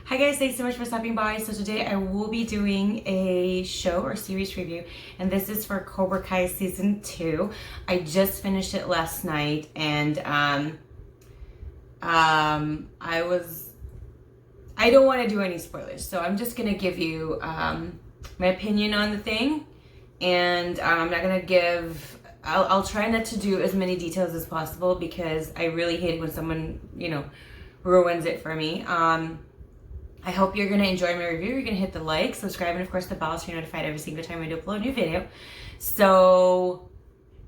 Hi guys, thanks so much for stopping by. So today I will be doing a show or series review, and this is for Cobra Kai season 2. I just finished it last night, and I don't want to do any spoilers, so I'm just gonna give you my opinion on the thing, and I'm not gonna give. I'll try not to do as many details as possible because I really hate it when someone ruins it for me. I hope you're going to enjoy my review. You're going to hit the like, subscribe, and of course the bell so you're notified every single time I do upload a new video. So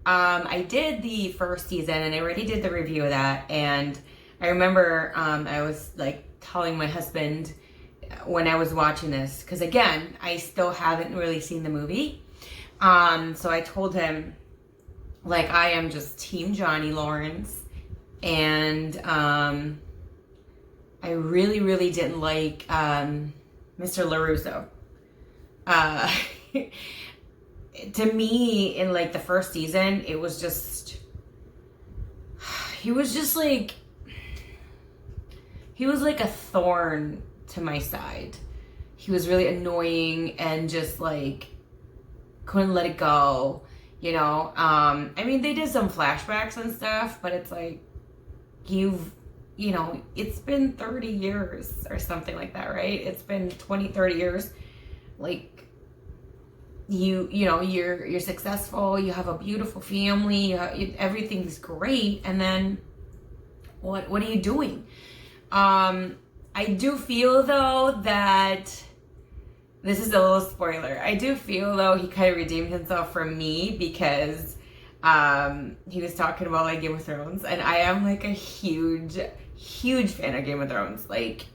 I did the first season and I already did the review of that. And I remember I was like telling my husband when I was watching this, because again, I still haven't really seen the movie. So I told him, like, I am just Team Johnny Lawrence, and I really, really didn't like Mr. LaRusso. To me, in like the first season, it was just, he was like a thorn to my side. He was really annoying and just like couldn't let it go, I mean, they did some flashbacks and stuff, but it's like, it's been 30 years or something like that, right? It's been 20, 30 years. Like, you're successful, you have a beautiful family, everything's great, and then what are you doing? I do feel though that this is a little spoiler. I do feel though he kind of redeemed himself for me because he was talking about like Game of Thrones, and I am like a huge fan of Game of Thrones, like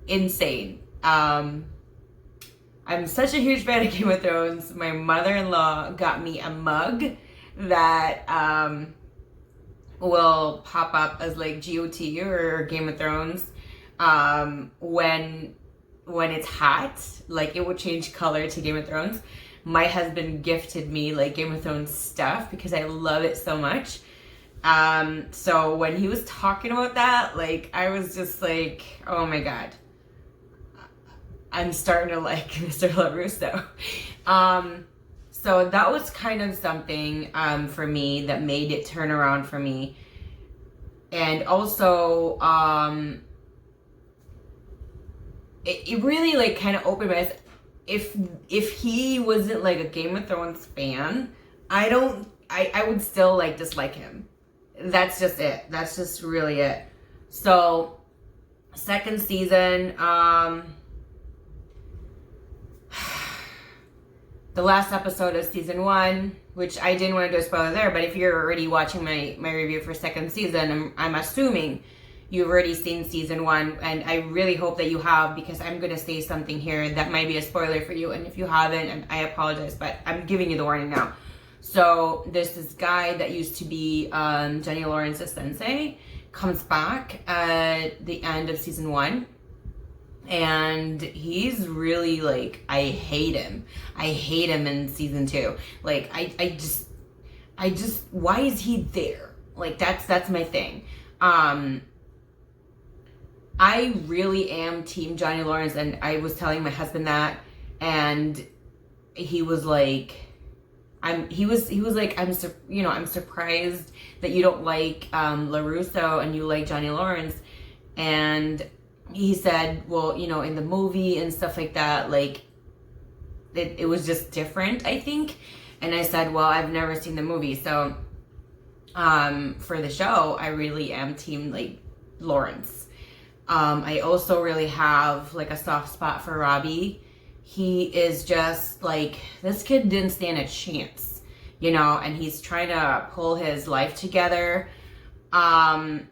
insane. I'm such a huge fan of Game of Thrones. My mother-in-law got me a mug that will pop up as like GOT or Game of Thrones when it's hot, like it would change color to Game of Thrones. My husband gifted me like Game of Thrones stuff because I love it so much. So when he was talking about that, like I was just like, oh my God, I'm starting to like Mr. LaRusso. So that was kind of something for me that made it turn around for me. And also, it really like kind of opened my eyes. If he wasn't like a Game of Thrones fan, I would still like dislike him. That's just it. That's just really it. So second season, the last episode of season 1, which I didn't want to do a spoiler there, but if you're already watching my review for second season, I'm assuming you've already seen season 1, and I really hope that you have, because I'm going to say something here that might be a spoiler for you, and if you haven't, and I apologize, but I'm giving you the warning now. So there's this guy that used to be Johnny Lawrence's sensei, comes back at the end of season 1, and he's really like, I hate him in season 2. Like I just why is he there? Like that's my thing. I really am Team Johnny Lawrence, and I was telling my husband that, and he was like, I'm surprised that you don't like LaRusso and you like Johnny Lawrence. And he said, well, in the movie and stuff like that, like it was just different, I think. And I said, well, I've never seen the movie, so for the show, I really am Team like Lawrence. I also really have like a soft spot for Robbie. He is just like, this kid didn't stand a chance, and he's trying to pull his life together. I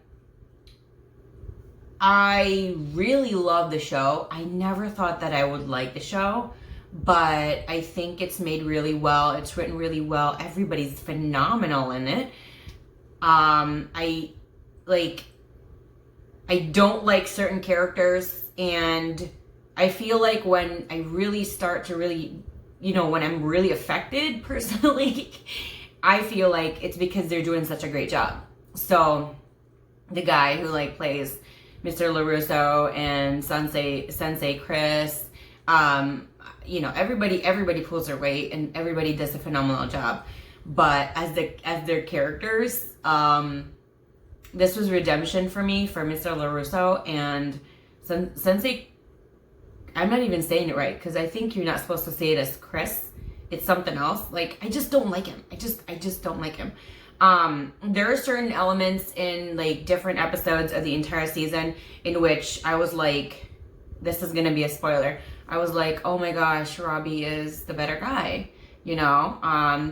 really love the show. I never thought that I would like the show, but I think it's made really well. It's written really well. Everybody's phenomenal in it. I don't like certain characters, and I feel like when I really start to really, when I'm really affected personally, I feel like it's because they're doing such a great job. So the guy who like plays Mr. LaRusso and Sensei Chris. You know, everybody pulls their weight and everybody does a phenomenal job. But as their characters, this was redemption for me for Mr. LaRusso and Sensei. I'm not even saying it right because I think you're not supposed to say it as Chris. It's something else. Like, I just don't like him. I just don't like him. There are certain elements in like different episodes of the entire season in which I was like, this is gonna be a spoiler. I was like, oh my gosh, Robbie is the better guy, you know,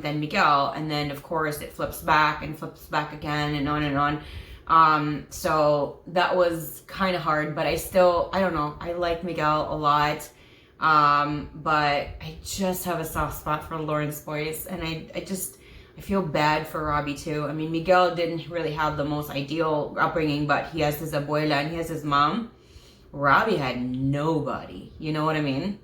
than Miguel. And then of course it flips back and flips back again and on and on. So that was kind of hard, but I don't know. I like Miguel a lot. But I just have a soft spot for Lawrence Boyce, and I feel bad for Robbie too. I mean, Miguel didn't really have the most ideal upbringing, but he has his abuela and he has his mom. Robbie had nobody, you know what I mean?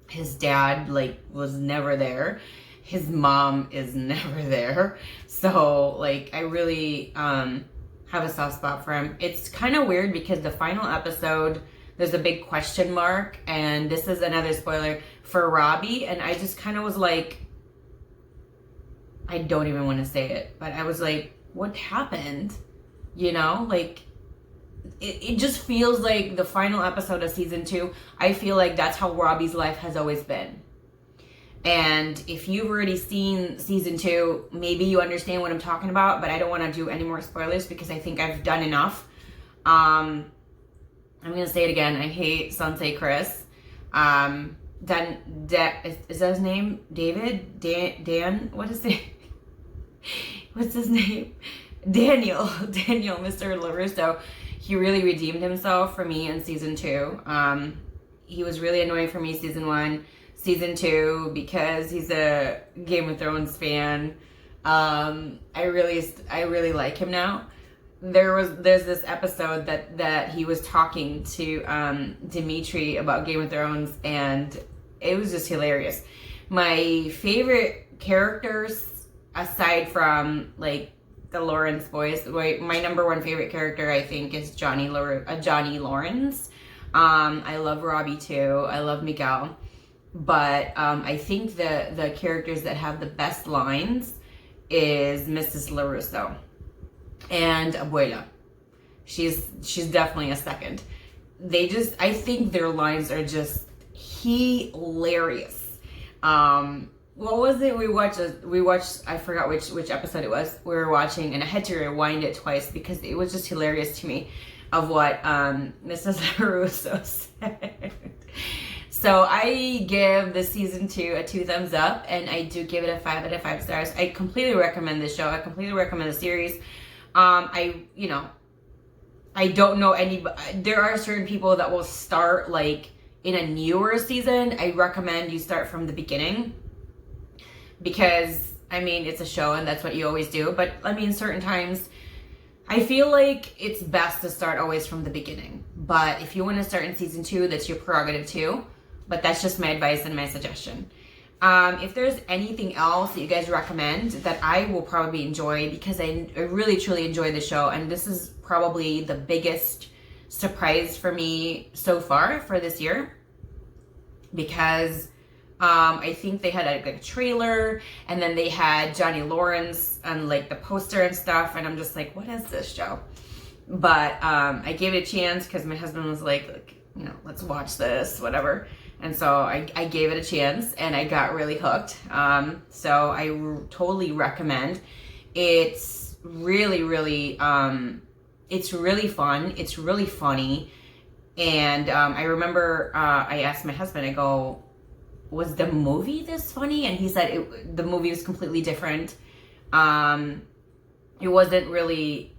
His dad, like, was never there. His mom is never there. So, like, I really, have a soft spot for him. It's kind of weird because the final episode, there's a big question mark, and this is another spoiler for Robbie, and I just kind of was like, I don't even want to say it, but I was like, what happened? You know, like, it just feels like the final episode of season 2, I feel like that's how Robbie's life has always been. And if you've already seen season 2, maybe you understand what I'm talking about, but I don't want to do any more spoilers because I think I've done enough. I'm going to say it again. I hate Sensei Chris. Is that his name? David? Dan? What's his name? Daniel, Mr. LaRusso. He really redeemed himself for me in season 2. He was really annoying for me season 1. Season 2, because he's a Game of Thrones fan. I really like him now. There's this episode that he was talking to Dimitri about Game of Thrones, and it was just hilarious. My favorite characters, aside from like the Lawrence boys, my number one favorite character I think is Johnny Lawrence. I love Robbie too. I love Miguel. But I think the characters that have the best lines is Mrs. LaRusso and Abuela. She's definitely a second. I think their lines are just hilarious. What was it we watched, I forgot which episode it was we were watching, and I had to rewind it twice because it was just hilarious to me of what Mrs. LaRusso said. So I give this season 2 a 2 thumbs up, and I do give it a 5 out of 5 stars. I completely recommend this show. I completely recommend the series. I don't know there are certain people that will start like in a newer season. I recommend you start from the beginning because, I mean, it's a show and that's what you always do. But I mean, certain times I feel like it's best to start always from the beginning. But if you want to start in season 2, that's your prerogative too. But that's just my advice and my suggestion. If there's anything else that you guys recommend that I will probably enjoy, because I really truly enjoy the show, and this is probably the biggest surprise for me so far for this year, because I think they had a trailer, and then they had Johnny Lawrence and like the poster and stuff, and I'm just like, what is this show? But I gave it a chance because my husband was like, you know, let's watch this, whatever. And so I gave it a chance, and I got really hooked. So I totally recommend. It's really, really, it's really fun. It's really funny. And I remember I asked my husband, I go, was the movie this funny? And he said the movie was completely different. It wasn't really,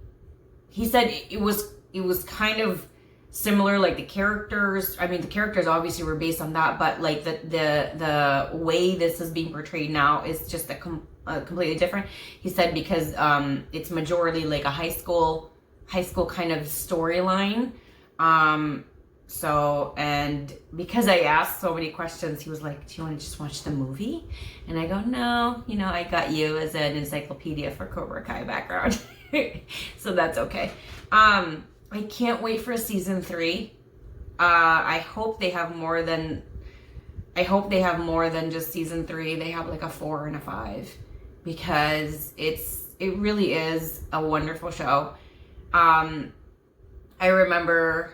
he said it was kind of similar, like the characters obviously were based on that, but like the way this is being portrayed now is just completely different. He said because it's majority like a high school kind of storyline. So, and because I asked so many questions, he was like, do you want to just watch the movie? And I go, no, you know, I got you as an encyclopedia for Cobra Kai background. So that's okay. I can't wait for season 3. I hope they have more than just season 3. They have like a 4 and a 5, because it really is a wonderful show. I remember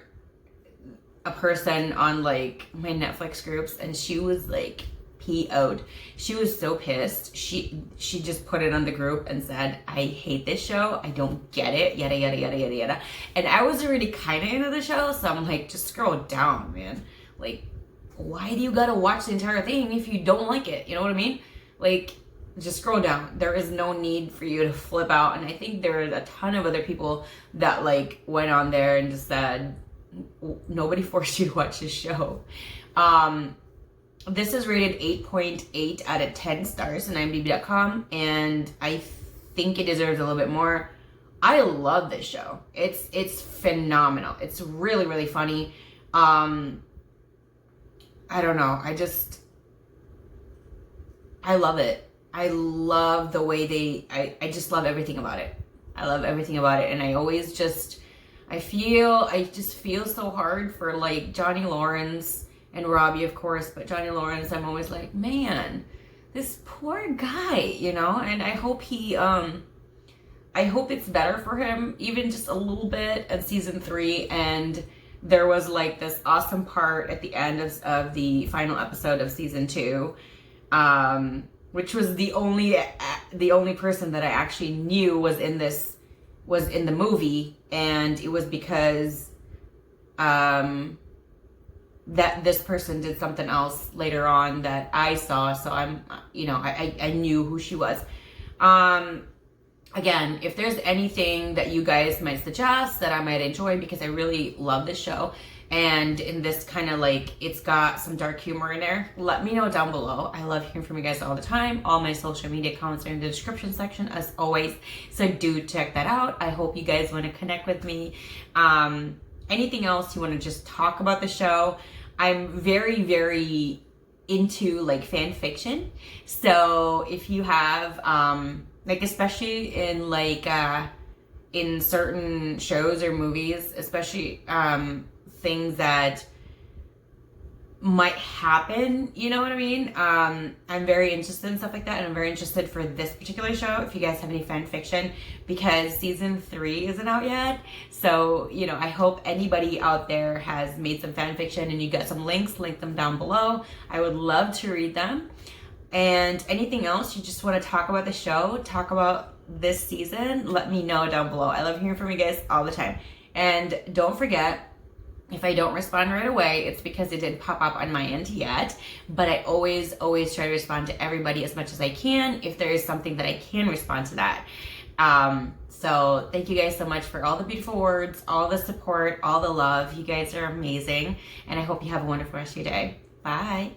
a person on like my Netflix groups, and she was like PO'd. She was so pissed. She just put it on the group and said, I hate this show. I don't get it. Yada, yada, yada, yada, yada. And I was already kind of into the show. So I'm like, just scroll down, man. Like, why do you gotta watch the entire thing if you don't like it? You know what I mean? Like, just scroll down. There is no need for you to flip out. And I think there are a ton of other people that like went on there and just said, nobody forced you to watch this show. This is rated 8.8 out of 10 stars on IMDb.com, and I think it deserves a little bit more. I love this show. It's phenomenal. It's really, really funny. I don't know. I love it. I love the way I just love everything about it. I love everything about it, and I just feel so hard for like Johnny Lawrence and Robbie, of course, but Johnny Lawrence, I'm always like, man, this poor guy, you know. And I hope it's better for him, even just a little bit, in season 3. And there was like this awesome part at the end of the final episode of season 2, which was the only person that I actually knew was in the movie, and it was because that this person did something else later on that I saw, so I knew who she was. Again, if there's anything that you guys might suggest that I might enjoy, because I really love this show, and in this kind of like, it's got some dark humor in there, let me know down below. I love hearing from you guys all the time. All my social media comments are in the description section as always, so do check that out. I hope you guys want to connect with me. Anything else you want to just talk about the show? I'm very, very into like fan fiction. So if you have, like, especially in like, in certain shows or movies, especially things that might happen, you know what I mean? I'm very interested in stuff like that, and I'm very interested for this particular show if you guys have any fan fiction, because season 3 isn't out yet. So, you know, I hope anybody out there has made some fan fiction and you got some links, link them down below. I would love to read them. And anything else you just want to talk about the show, talk about this season, let me know down below. I love hearing from you guys all the time. And don't forget, if I don't respond right away, it's because it didn't pop up on my end yet. But I always try to respond to everybody as much as I can if there is something that I can respond to that. So thank you guys so much for all the beautiful words, all the support, all the love. You guys are amazing. And I hope you have a wonderful rest of your day. Bye.